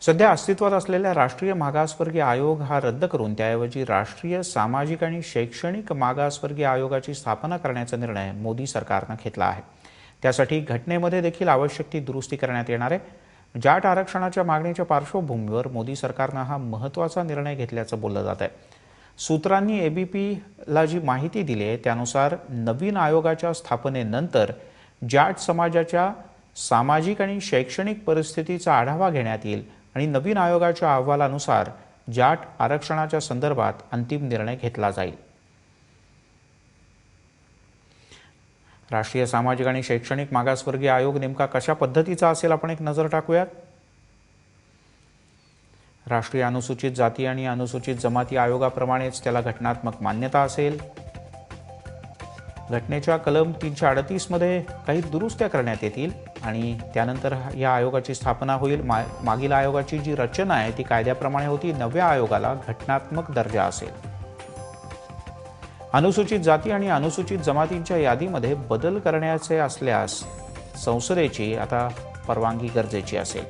सध्या अस्तित्वात असलेल्या राष्ट्रीय मागासवर्गीय आयोग हा रद्द करून त्याऐवजी राष्ट्रीय सामाजिक आणि शैक्षणिक मागासवर्गीय आयोगाची स्थापना करण्याचा निर्णय मोदी सरकारनं घेतला आहे। त्यासाठी घटनेमध्ये देखील आवश्यक ती दुरुस्ती करण्यात येणार आहे। जाट आरक्षणाच्या मागणीच्या पार्श्वभूमीवर मोदी सरकारनं हा महत्त्वाचा निर्णय घेतल्याचं बोललं जात आहे। सूत्रांनी एबीपीला जी माहिती दिली आहे त्यानुसार नवीन आयोगाच्या स्थापनेनंतर जाट समाजाच्या सामाजिक आणि शैक्षणिक परिस्थितीचा आढावा घेण्यात येईल आणि नवीन आयोगाच्या अहवालानुसार जाट आरक्षणाच्या संदर्भात अंतिम निर्णय घेतला जाईल। राष्ट्रीय सामाजिक आणि शैक्षणिक मागासवर्गीय आयोग नेमका कशा पद्धतीचा असेल आपण एक नजर टाकूयात। राष्ट्रीय अनुसूचित जाती आणि अनुसूचित जमाती आयोगाप्रमाणेच त्याला घटनात्मक मान्यता असेल। घटनेच्या कलम 338 मध्ये काही दुरुस्त्या करण्यात येतील आणि त्यानंतर या आयोगाची स्थापना होईल। मागील आयोगाची जी रचना आहे ती कायद्याप्रमाणे होती। नव्या आयोगाला घटनात्मक दर्जा असेल। अनुसूचित जाती आणि अनुसूचित जमातींच्या यादीमध्ये बदल करण्याचे असल्यास संसदेची आता परवानगी गरजेची असेल।